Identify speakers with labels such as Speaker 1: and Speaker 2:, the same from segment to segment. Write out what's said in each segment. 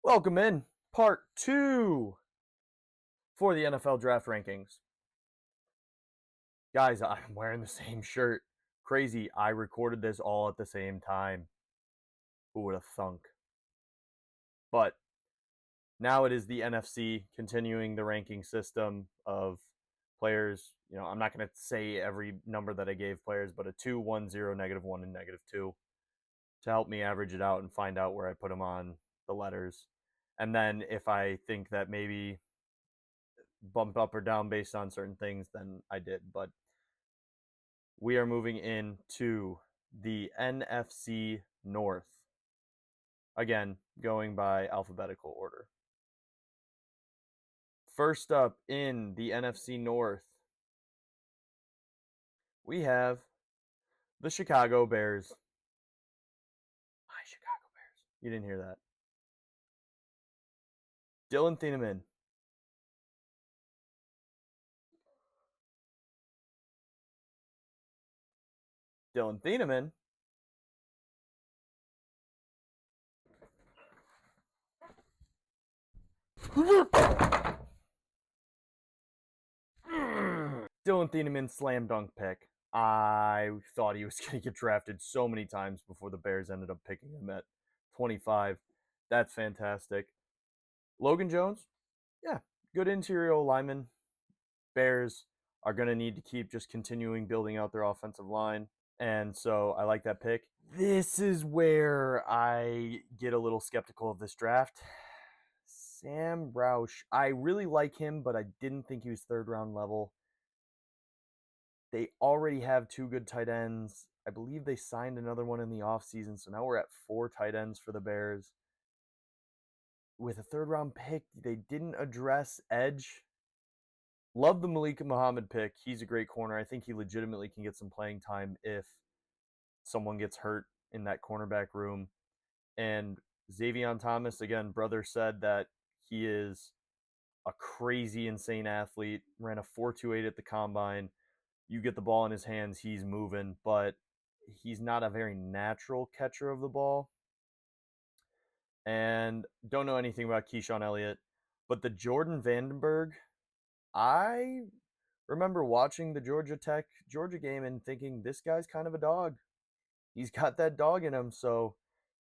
Speaker 1: Welcome in part 2 for the NFL draft rankings. Guys, I'm wearing the same shirt. Crazy, I recorded this all at the same time. Who would have thunk? But now it is the NFC continuing the ranking system of players. I'm not going to say every number that I gave players, but a 2, 1, 0, -1, and -2 to help me average it out and find out where I put them on the letters. And then if I think that maybe bump up or down based on certain things, then I did. But we are moving into the NFC North. Again, going by alphabetical order. First up in the NFC North, we have the Chicago Bears. My Chicago Bears. You didn't hear that. Dylan Thieneman. Dylan Thieneman Dylan Thieneman slam dunk pick. I thought he was going to get drafted so many times before the Bears ended up picking him at 25. That's fantastic. Logan Jones, yeah, good interior lineman. Bears are going to need to keep just continuing building out their offensive line. And so I like that pick. This is where I get a little skeptical of this draft. Sam Roush. I really like him, but I didn't think he was third round level. They already have two good tight ends. I believe they signed another one in the offseason, so now we're at 4 tight ends for the Bears. With a third round pick, they didn't address edge. Love the Malik Muhammad pick. He's a great corner. I think he legitimately can get some playing time if someone gets hurt in that cornerback room. And Xavier Thomas, again, brother said that he is a crazy, insane athlete. Ran a 4.28 at the combine. You get the ball in his hands, he's moving, but he's not a very natural catcher of the ball. And don't know anything about Keyshawn Elliott. But the Jordan Vandenberg, I remember watching the Georgia game and thinking this guy's kind of a dog. He's got that dog in him, so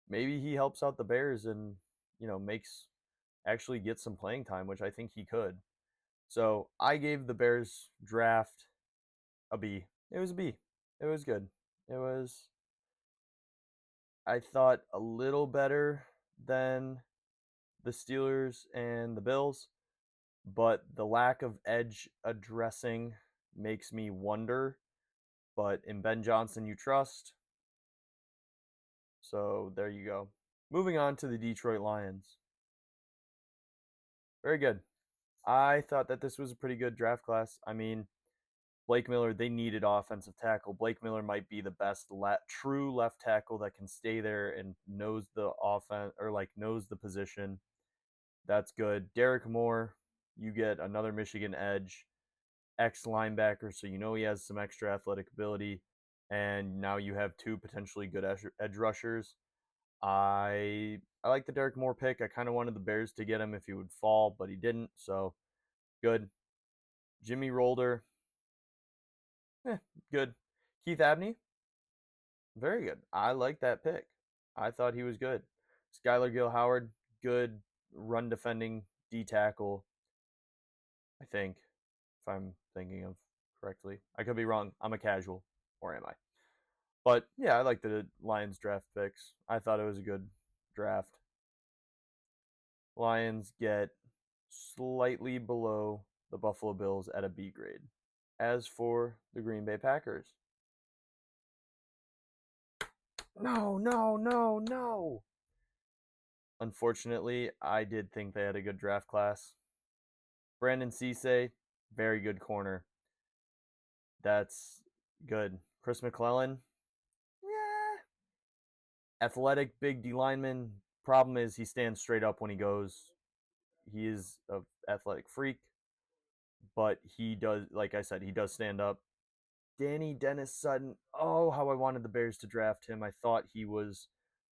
Speaker 1: maybe he helps out the Bears and makes actually get some playing time, which I think he could. So I gave the Bears draft a B. It was a B. It was good. It was, I thought, a little better than the Steelers and the Bills, but the lack of edge addressing makes me wonder. But in Ben Johnson, you trust. So there you go. Moving on to the Detroit Lions. Very good. I thought that this was a pretty good draft class. I mean, Blake Miller, they needed offensive tackle. Blake Miller might be the best true left tackle that can stay there and knows the offense or knows the position. That's good. Derek Moore, you get another Michigan edge, ex linebacker, so he has some extra athletic ability. And now you have 2 potentially good edge rushers. I like the Derek Moore pick. I kind of wanted the Bears to get him if he would fall, but he didn't. So good. Jimmy Rolder, good. Keith Abney, very good. I like that pick. I thought he was good. Skylar Gill Howard, good run defending D tackle. I think, if I'm thinking of correctly. I could be wrong. I'm a casual, or am I? But yeah, I like the Lions draft picks. I thought it was a good draft. Lions get slightly below the Buffalo Bills at a B grade. As for the Green Bay Packers, no, no, no, no. Unfortunately, I did think they had a good draft class. Brandon Cisse, very good corner. That's good. Chris McClellan, yeah. Athletic, big D lineman. Problem is he stands straight up when he goes. He is an athletic freak, but he does, like I said, he does stand up. Danny Dennis Sutton, how I wanted the Bears to draft him. I thought he was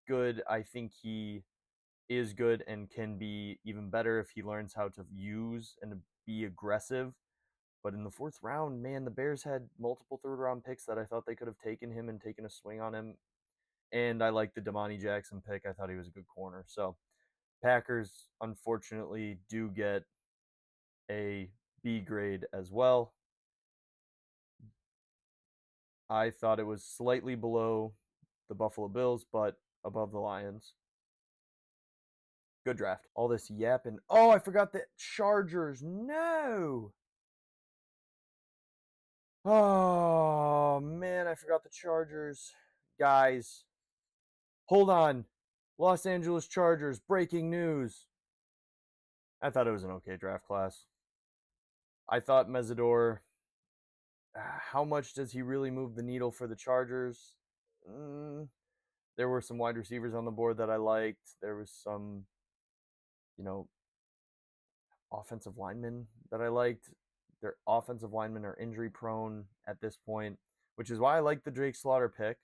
Speaker 1: good. I think he is good and can be even better if he learns how to use and be aggressive. But in the fourth round, man, the Bears had multiple third round picks that I thought they could have taken him and taken a swing on him. And I like the Damani Jackson pick. I thought he was a good corner. So Packers, unfortunately, do get a B grade as well. I thought it was slightly below the Buffalo Bills, but above the Lions. Good draft. All this yapping. Oh, I forgot the Chargers. No. Oh, man, I forgot the Chargers. Guys, hold on. Los Angeles Chargers, breaking news. I thought it was an okay draft class. I thought Mesidor, how much does he really move the needle for the Chargers? Mm, there were some wide receivers on the board that I liked. There was some, you know, offensive linemen that I liked. Their offensive linemen are injury prone at this point, which is why I like the Drake Slaughter pick.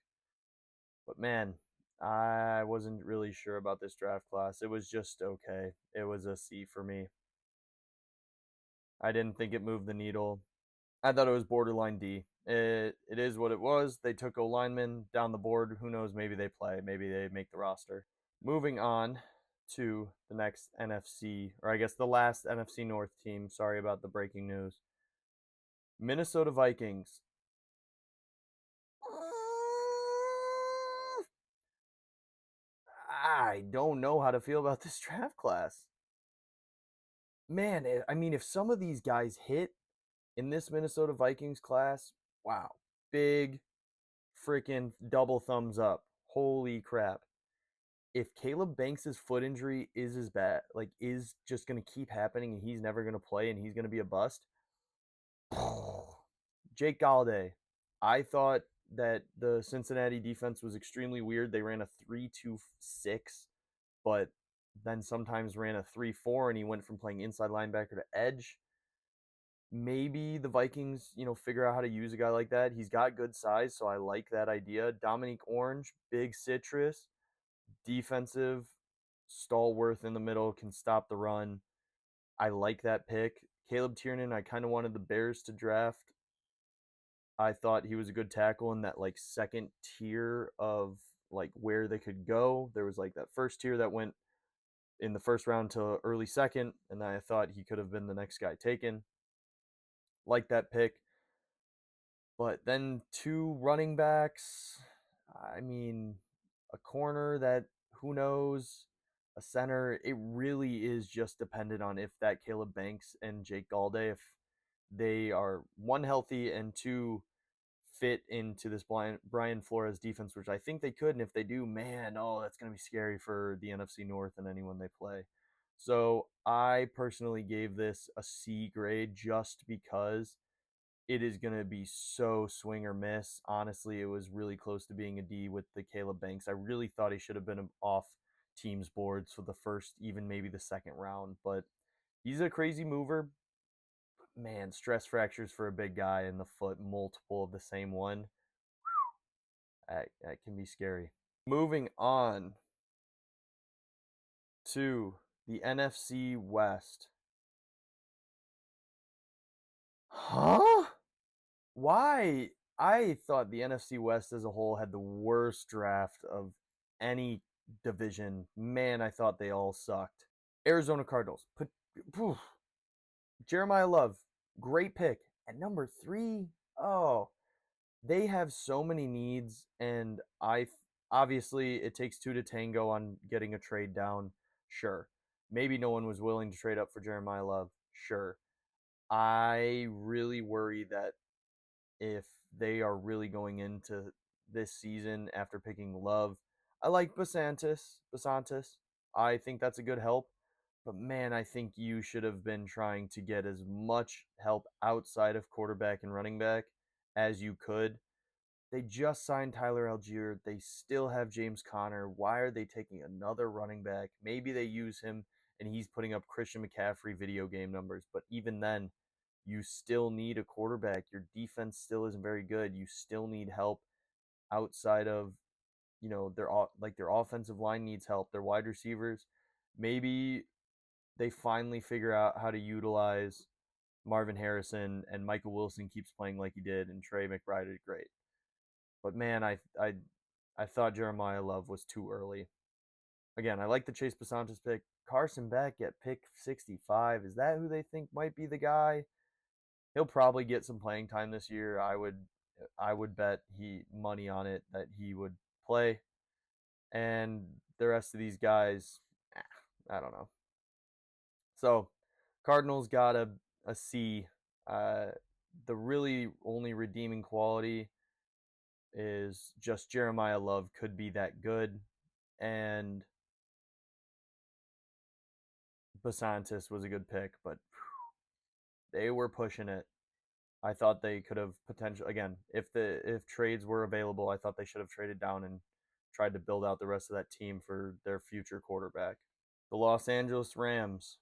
Speaker 1: But man, I wasn't really sure about this draft class. It was just okay. It was a C for me. I didn't think it moved the needle. I thought it was borderline D. It is what it was. They took O linemen down the board. Who knows? Maybe they play. Maybe they make the roster. Moving on to the next NFC, or I guess the last NFC North team. Sorry about the breaking news. Minnesota Vikings. I don't know how to feel about this draft class. Man, I mean, if some of these guys hit in this Minnesota Vikings class, wow, big freaking double thumbs up. Holy crap. If Caleb Banks' foot injury is as bad, like is just going to keep happening and he's never going to play and he's going to be a bust, Jake Galladay. I thought that the Cincinnati defense was extremely weird. They ran a 3-2-6, but then sometimes ran a 3-4 and he went from playing inside linebacker to edge. Maybe the Vikings, figure out how to use a guy like that. He's got good size, so I like that idea. Dominique Orange, big citrus, defensive, stalwart in the middle, can stop the run. I like that pick. Caleb Tiernan, I kind of wanted the Bears to draft. I thought he was a good tackle in that like second tier of like where they could go. There was like that first tier that went in the first round to early second, and I thought he could have been the next guy taken. Like that pick. But then two running backs. I mean, a corner that who knows, a center. It really is just dependent on if that Caleb Banks and Jake Galladay, if they are one healthy and two fit into this Brian Flores defense, which I think they could. And if they do, man, oh, that's going to be scary for the NFC North and anyone they play. So I personally gave this a C grade just because it is going to be so swing or miss. Honestly, it was really close to being a D with the Caleb Banks. I really thought he should have been off teams' boards for the first, even maybe the second round. But he's a crazy mover. Man, stress fractures for a big guy in the foot, multiple of the same one. That can be scary. Moving on to the NFC West. Huh? Why? I thought the NFC West as a whole had the worst draft of any division. Man, I thought they all sucked. Arizona Cardinals. Jeremiah Love, great pick. At number 3, oh, they have so many needs, and obviously it takes two to tango on getting a trade down. Sure. Maybe no one was willing to trade up for Jeremiah Love. Sure. I really worry that if they are really going into this season after picking Love. I like Basantis. I think that's a good help. But man, I think you should have been trying to get as much help outside of quarterback and running back as you could. They just signed Tyler Algier. They still have James Conner. Why are they taking another running back? Maybe they use him and he's putting up Christian McCaffrey video game numbers. But even then, you still need a quarterback. Your defense still isn't very good. You still need help outside of, their offensive line needs help. Their wide receivers, maybe they finally figure out how to utilize Marvin Harrison and Michael Wilson keeps playing like he did and Trey McBride did great. But man, I thought Jeremiah Love was too early. Again, I like the Chase Basantis pick. Carson Beck at pick 65. Is that who they think might be the guy? He'll probably get some playing time this year. I would bet he money on it that he would play. And the rest of these guys, I don't know. So Cardinals got a C. Uh, the really only redeeming quality is just Jeremiah Love could be that good, and Basantis was a good pick, but they were pushing it. I thought they could have potential again if trades were available. I thought they should have traded down and tried to build out the rest of that team for their future quarterback. The Los Angeles Rams.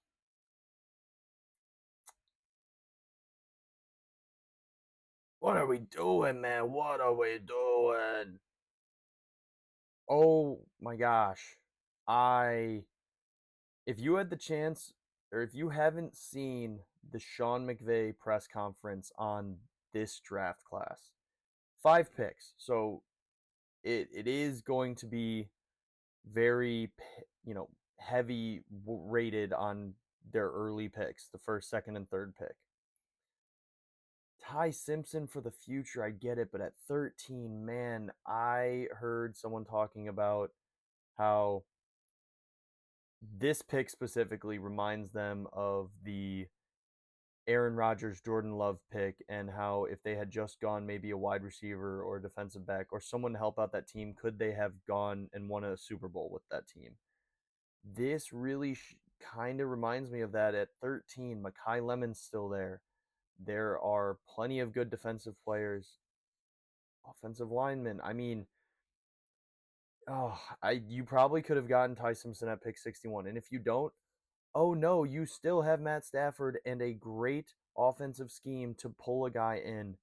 Speaker 1: What are we doing, man? What are we doing? Oh my gosh. I if you had the chance or if you haven't seen the Sean McVay press conference on this draft class, 5 picks. So it is going to be very heavy rated on their early picks, the first, second, and third pick. Ty Simpson for the future, I get it, but at 13, man, I heard someone talking about how this pick specifically reminds them of the Aaron Rodgers, Jordan Love pick, and how if they had just gone maybe a wide receiver or a defensive back or someone to help out that team, could they have gone and won a Super Bowl with that team? This really kind of reminds me of that at 13. Makai Lemon's still there. There are plenty of good defensive players, offensive linemen. I mean, you probably could have gotten Ty Simpson at pick 61. And if you don't, oh no, you still have Matt Stafford and a great offensive scheme to pull a guy in.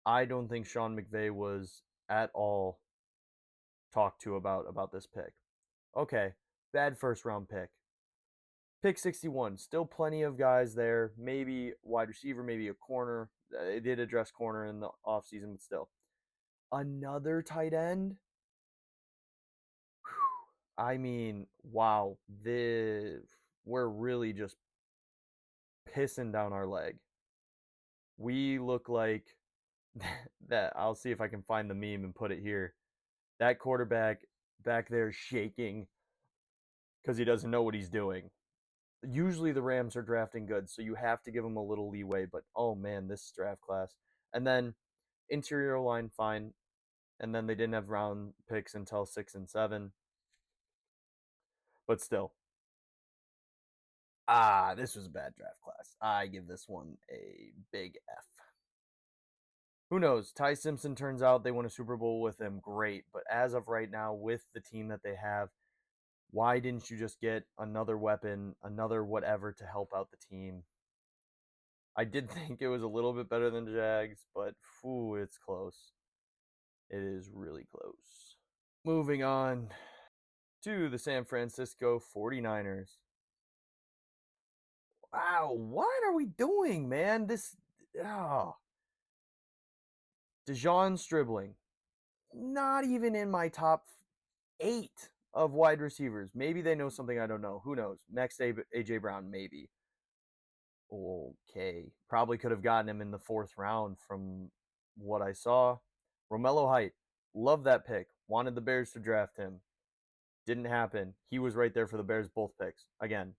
Speaker 1: I don't think Sean McVay was at all talked to about this pick. Okay, bad first round pick. Pick 61, still plenty of guys there. Maybe wide receiver, maybe a corner. It did address corner in the offseason, but still. Another tight end? I mean, wow. We're really just pissing down our leg. We look like that. I'll see if I can find the meme and put it here. That quarterback back there shaking because he doesn't know what he's doing. Usually the Rams are drafting good, so you have to give them a little leeway. But oh man, this draft class. And then interior line fine. And then they didn't have round picks until 6 and 7. But still, this was a bad draft class. I give this one a big F. Who knows? Ty Simpson turns out they won a Super Bowl with him. Great. But as of right now, with the team that they have, why didn't you just get another weapon, another whatever to help out the team? I did think it was a little bit better than the Jags, but it's close. It is really close. Moving on to the San Francisco 49ers. Wow, what are we doing, man? Dejon Stribling, not even in my top 8 of wide receivers. Maybe they know something I don't know. Who knows? Next, AJ Brown, maybe. Okay, probably could have gotten him in the 4th round from what I saw. Romello Height, love that pick. Wanted the Bears to draft him. Didn't happen. He was right there for the Bears both picks. Again,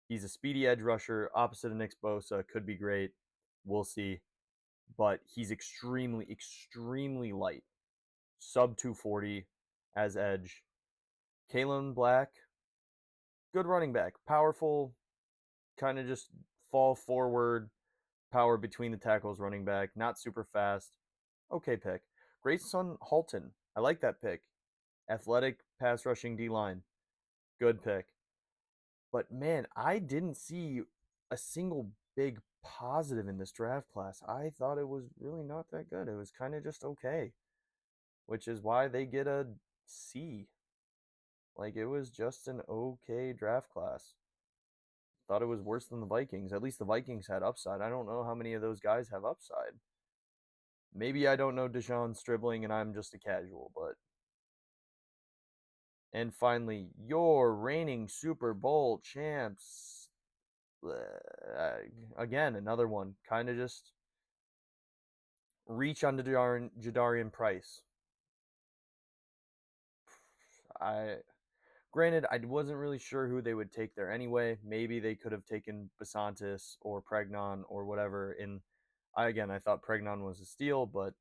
Speaker 1: he's a speedy edge rusher, opposite of Nick Bosa. Could be great. We'll see. But he's extremely, extremely light. Sub 240 as edge. Kalen Black, good running back. Powerful, kind of just fall forward, power between the tackles running back. Not super fast. Okay pick. Grayson Halton, I like that pick. Athletic pass rushing D line. Good pick. But man, I didn't see a single big positive in this draft class. I thought it was really not that good. It was kind of just okay, which is why they get a C. Like, it was just an okay draft class. Thought it was worse than the Vikings. At least the Vikings had upside. I don't know how many of those guys have upside. Maybe I don't know Deshaun Stribling and I'm just a casual, but. And finally, your reigning Super Bowl champs. Again, another one. Kind of just reach on Jadarian Price. I Granted, I wasn't really sure who they would take there anyway. Maybe they could have taken Basantis or Pregnon or whatever. I thought Pregnon was a steal, but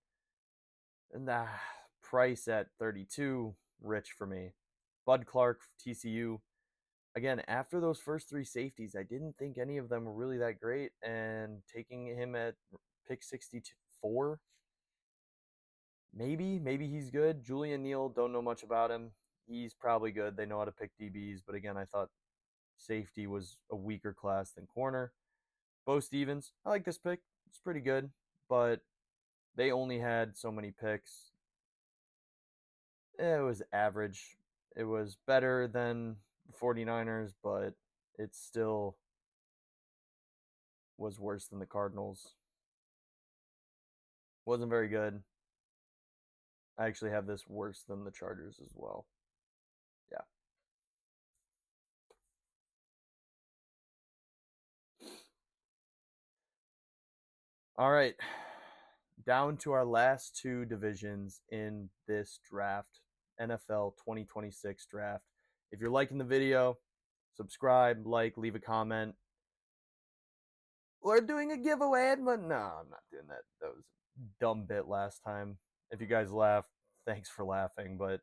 Speaker 1: nah, Price at 32, rich for me. Bud Clark, TCU. Again, after those first three safeties, I didn't think any of them were really that great. And taking him at pick 64, maybe he's good. Julian Neal, don't know much about him. He's probably good. They know how to pick DBs, but again, I thought safety was a weaker class than corner. Bo Stevens, I like this pick. It's pretty good, but they only had so many picks. It was average. It was better than the 49ers, but it still was worse than the Cardinals. Wasn't very good. I actually have this worse than the Chargers as well. Yeah. All right. Down to our last two divisions in this draft, NFL 2026 draft. If you're liking the video, subscribe, like, leave a comment. We're doing a giveaway, but no, I'm not doing that. That was a dumb bit last time. If you guys laughed, thanks for laughing, but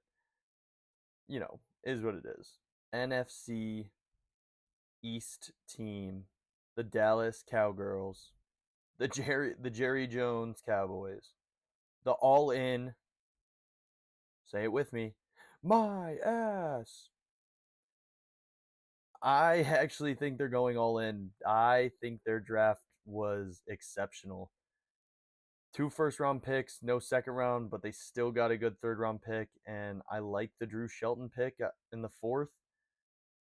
Speaker 1: is what it is. NFC East team, the Dallas Cowgirls, the Jerry Jones Cowboys, the all in, say it with me, my ass. I actually think they're going all in. I think their draft was exceptional. 2 first-round picks, no second round, but they still got a good third-round pick. And I liked the Drew Shelton pick in the fourth.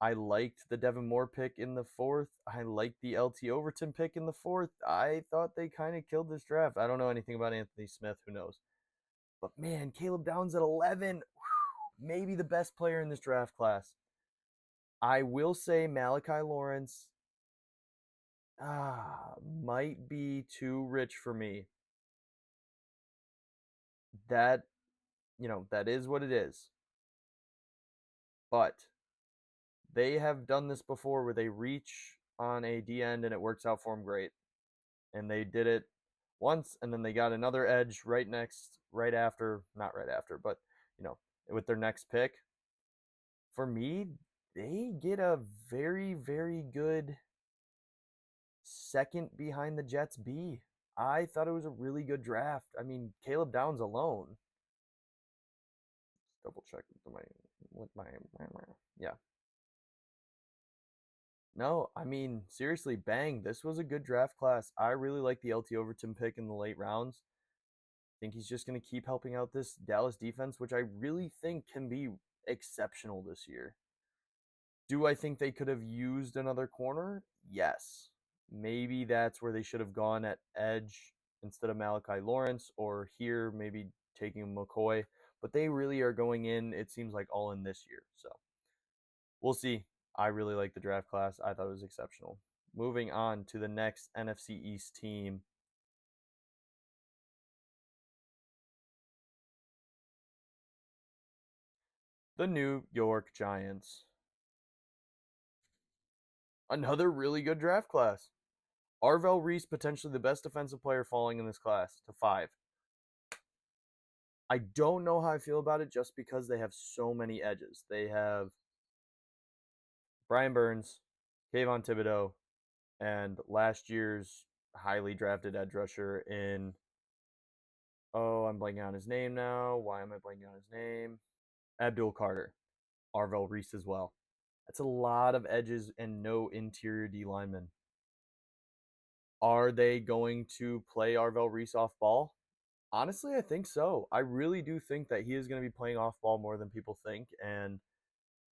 Speaker 1: I liked the Devin Moore pick in the fourth. I liked the LT Overton pick in the fourth. I thought they kind of killed this draft. I don't know anything about Anthony Smith. Who knows? But man, Caleb Downs at 11. Whew, maybe the best player in this draft class. I will say Malachi Lawrence might be too rich for me. That, that is what it is. But they have done this before where they reach on a D end and it works out for them great. And they did it once and then they got another edge right after, not right after, but with their next pick. For me, they get a very, very good second behind the Jets B. I thought it was a really good draft. I mean, Caleb Downs alone. Double check with my yeah. No, I mean seriously, bang. This was a good draft class. I really like the LT Overton pick in the late rounds. I think he's just going to keep helping out this Dallas defense, which I really think can be exceptional this year. Do I think they could have used another corner? Yes. Maybe that's where they should have gone at edge instead of Malachi Lawrence, or here maybe taking McCoy. But they really are going in, it seems like, all in this year. So we'll see. I really like the draft class. I thought it was exceptional. Moving on to the next NFC East team. The New York Giants. Another really good draft class. Arvell Reese, potentially the best defensive player falling in this class to 5. I don't know how I feel about it just because they have so many edges. They have Brian Burns, Kayvon Thibodeau, and last year's highly drafted edge rusher in, I'm blanking on his name now. Why am I blanking on his name? Abdul Carter. Arvell Reese as well. That's a lot of edges and no interior D linemen. Are they going to play Arvell Reese off ball? Honestly, I think so. I really do think that he is going to be playing off ball more than people think. And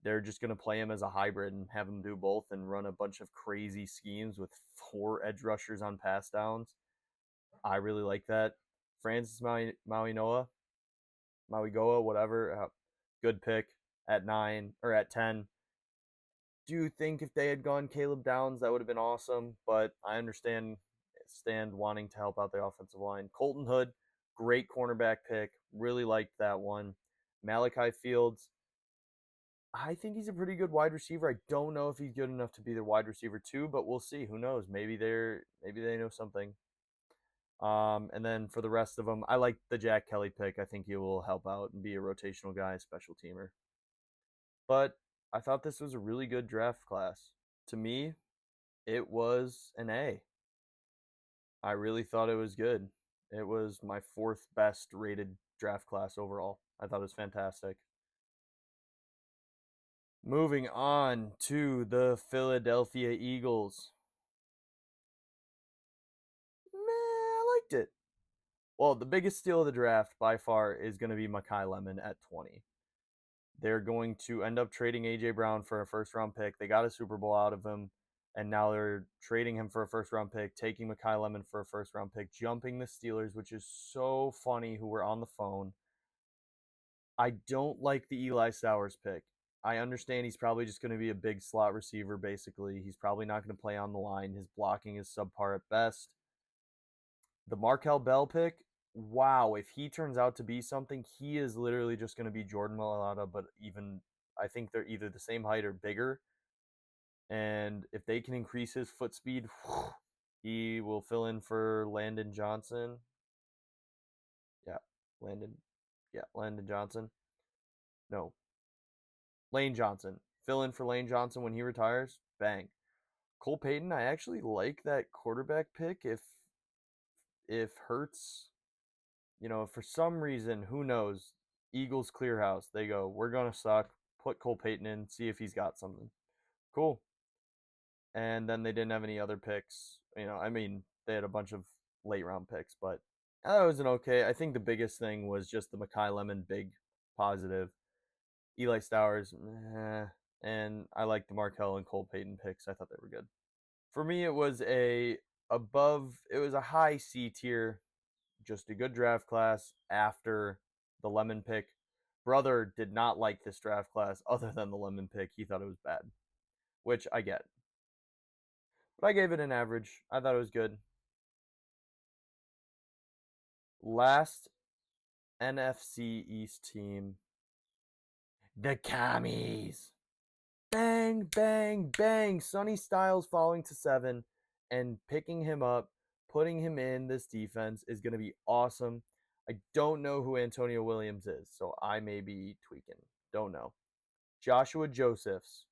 Speaker 1: they're just going to play him as a hybrid and have him do both and run a bunch of crazy schemes with 4 edge rushers on pass downs. I really like that. Francis Maui Noah, Maui Goa, whatever, good pick at 9 or at 10. Do you think if they had gone Caleb Downs, that would have been awesome? But I understand Stand wanting to help out the offensive line. Colton Hood, great cornerback pick. Really liked that one. Malachi Fields, I think he's a pretty good wide receiver. I don't know if he's good enough to be the wide receiver too, but we'll see. Who knows? Maybe they know something. And then for the rest of them, I like the Jack Kelly pick. I think he will help out and be a rotational guy, special teamer. But I thought this was a really good draft class. To me, it was an A. I really thought it was good. It was my fourth best rated draft class overall. I thought it was fantastic. Moving on to the Philadelphia Eagles. Meh, I liked it. Well, the biggest steal of the draft by far is going to be Makai Lemon at 20. They're going to end up trading AJ Brown for a first round pick. They got a Super Bowl out of him, and now they're trading him for a first round pick, taking Makai Lemon for a first round pick, jumping the Steelers, which is so funny who were on the phone. I don't like the Eli Sowers pick. I understand he's probably just going to be a big slot receiver, basically. He's probably not going to play on the line. His blocking is subpar at best. The Markel Bell pick, wow, if he turns out to be something, he is literally just going to be Jordan Mailata, but even I think they're either the same height or bigger. And if they can increase his foot speed, he will fill in for Landon Johnson. Yeah, Landon. Yeah, Landon Johnson. No, Lane Johnson. Fill in for Lane Johnson when he retires. Bang. Cole Payton, I actually like that quarterback pick if Hurts, if for some reason, who knows, Eagles clear house. They go, we're gonna suck. Put Cole Payton in, see if he's got something. Cool. And then they didn't have any other picks. I mean, they had a bunch of late round picks, but that was an okay. I think the biggest thing was just the Makai Lemon big positive. Eli Stowers, and I like the Markel and Cole Payton picks. I thought they were good. For me, it was a high C tier, just a good draft class after the Lemon pick. Brother did not like this draft class other than the Lemon pick. He thought it was bad, which I get. But I gave it an average. I thought it was good. Last NFC East team, the Commies. Bang, bang, bang. Sonny Styles falling to 7 and picking him up, putting him in this defense is going to be awesome. I don't know who Antonio Williams is, so I may be tweaking. Don't know. Joshua Josephs,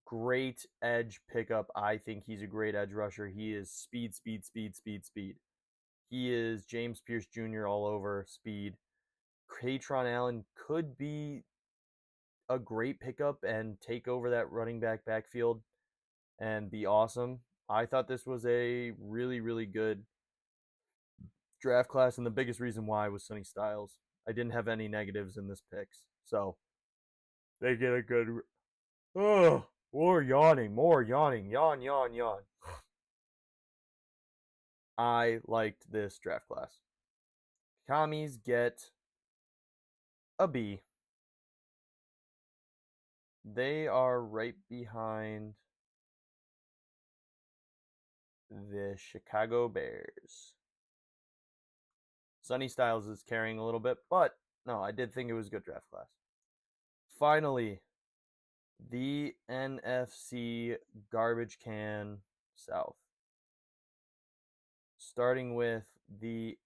Speaker 1: great edge pickup. I think he's a great edge rusher. He is speed, speed, speed, speed, speed. He is James Pierce Jr. all over speed. Katron Allen could be a great pickup and take over that running back backfield and be awesome. I thought this was a really, really good draft class, and the biggest reason why was Sonny Styles. I didn't have any negatives in this picks, so they get a good. Oh, more yawning, yawn, yawn, yawn. I liked this draft class. Commies get a B. They are right behind the Chicago Bears. Sonny Styles is carrying a little bit, but no, I did think it was a good draft class. Finally, the NFC garbage can South. Starting with the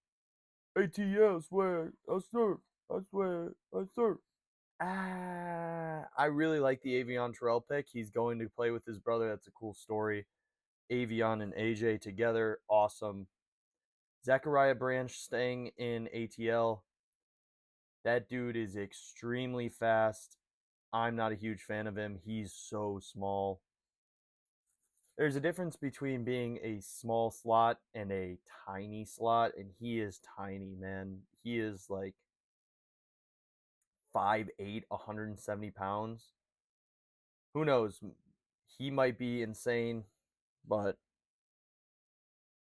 Speaker 1: ATL swag, I surf, I swear, I surf. I really like the Avion Terrell pick. He's going to play with his brother. That's a cool story. Avion and AJ together, awesome. Zachariah Branch staying in ATL. That dude is extremely fast. I'm not a huge fan of him. He's so small. There's a difference between being a small slot and a tiny slot, and he is tiny, man. He is like 5'8", 170 pounds. Who knows? He might be insane, but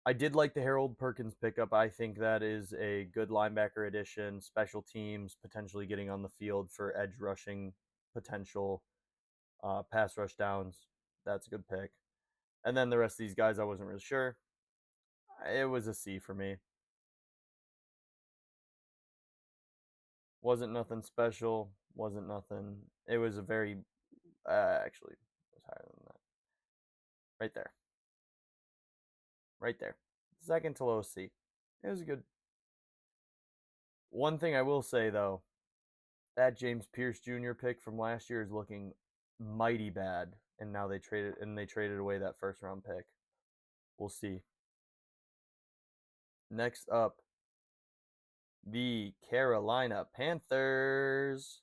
Speaker 1: I did like the Harold Perkins pickup. I think that is a good linebacker addition, special teams, potentially getting on the field for edge rushing potential, pass rush downs. That's a good pick. And then the rest of these guys, I wasn't really sure. It was a C for me. Wasn't nothing special. Wasn't nothing. It was a very, actually, it was higher than that. Right there. Right there. Second to lowest C. It was a good. One thing I will say, though, that James Pierce Jr. pick from last year is looking mighty bad, and now they traded away that first round pick. We'll see. Next up, the Carolina Panthers.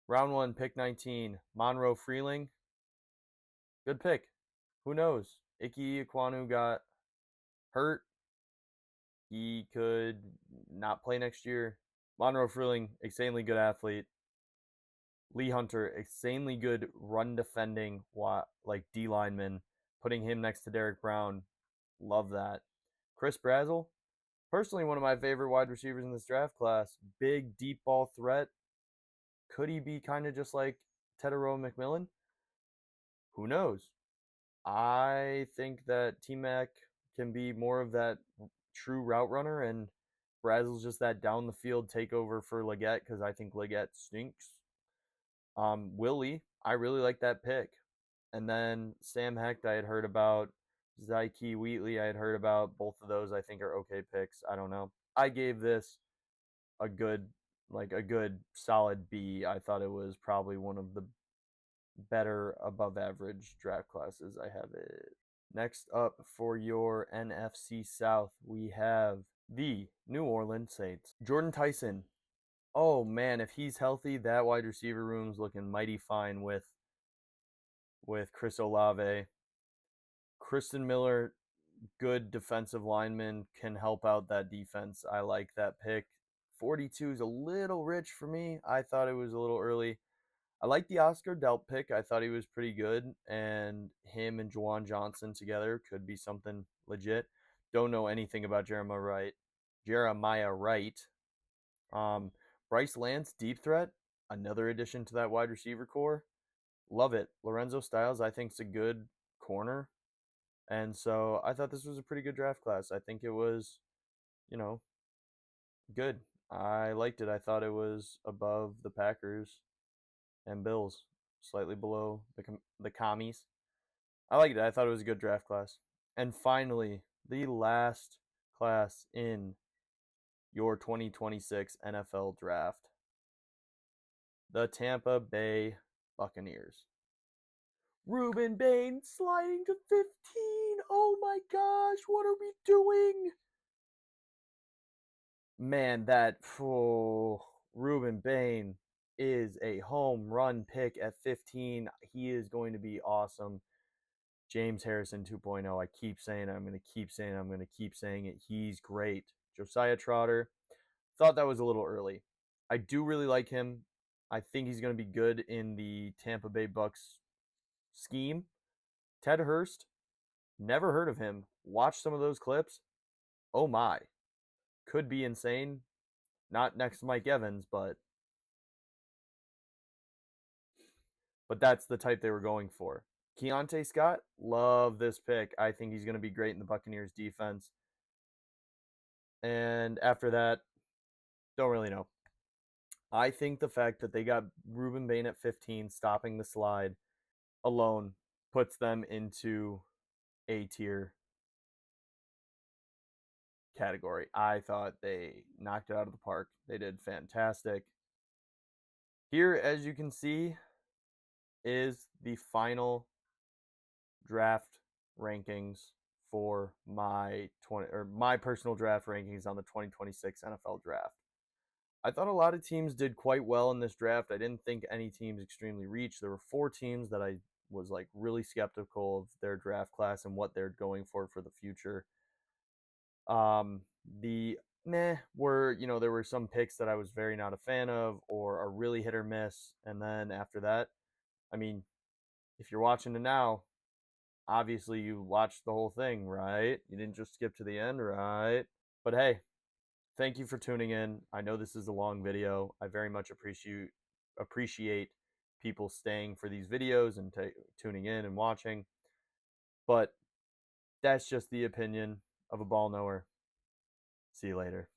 Speaker 1: Round 1, pick 19, Monroe Freeling. Good pick. Who knows? Ike Ekwonu got hurt. He could not play next year. Monroe Freeling, insanely good athlete. Lee Hunter, insanely good run defending, like D lineman. Putting him next to Derek Brown, love that. Chris Brazzell, personally one of my favorite wide receivers in this draft class. Big deep ball threat. Could he be kind of just like Tedero McMillan? Who knows? I think that T Mac can be more of that true route runner, and Brazzell's just that down the field takeover for Leggett because I think Leggett stinks. Willie, I really like that pick. And then Sam Hecht, I had heard about. Zyke Wheatley, I had heard about. Both of those I think are okay picks. I don't know. I gave this a good, like a good solid B. I thought it was probably one of the better above average draft classes. I have it. Next up for your NFC South, we have the New Orleans Saints. Jordan Tyson. Oh man, if he's healthy, that wide receiver room's looking mighty fine with Chris Olave. Kristen Miller, good defensive lineman, can help out that defense. I like that pick. 42 is a little rich for me. I thought it was a little early. I like the Oscar Delp pick. I thought he was pretty good, and him and Juwan Johnson together could be something legit. Don't know anything about Jeremiah Wright. Jeremiah Wright. Um, Bryce Lance, deep threat, another addition to that wide receiver core. Love it. Lorenzo Styles, I think, is a good corner. And so I thought this was a pretty good draft class. I think it was, you know, good. I liked it. I thought it was above the Packers and Bills, slightly below the commies. I liked it. I thought it was a good draft class. And finally, the last class in your 2026 NFL draft, the Tampa Bay Buccaneers. Ruben Bain sliding to 15. Oh my gosh, what are we doing? Man, Ruben Bain is a home run pick at 15. He is going to be awesome. James Harrison 2.0. I keep saying it. I'm going to keep saying it. I'm going to keep saying it. He's great. Josiah Trotter. Thought that was a little early. I do really like him. I think he's going to be good in the Tampa Bay Bucks scheme. Ted Hurst. Never heard of him. Watch some of those clips. Oh my. Could be insane. Not next to Mike Evans, but that's the type they were going for. Keontae Scott, love this pick. I think he's going to be great in the Buccaneers defense. And after that, don't really know. I think the fact that they got Ruben Bain at 15, stopping the slide alone, puts them into A tier category. I thought they knocked it out of the park. They did fantastic. Here, as you can see, is the final draft rankings for my personal draft rankings on the 2026 NFL draft. I thought a lot of teams did quite well in this draft. I didn't think any teams extremely reached. There were 4 teams that I was like really skeptical of their draft class and what they're going for the future. The meh were, there were some picks that I was very not a fan of or are really hit or miss. And then after that, I mean, if you're watching it now, obviously you watched the whole thing, right? You didn't just skip to the end, right? But hey, thank you for tuning in. I know this is a long video. I very much appreciate people staying for these videos and tuning in and watching. But that's just the opinion of a ball knower. See you later.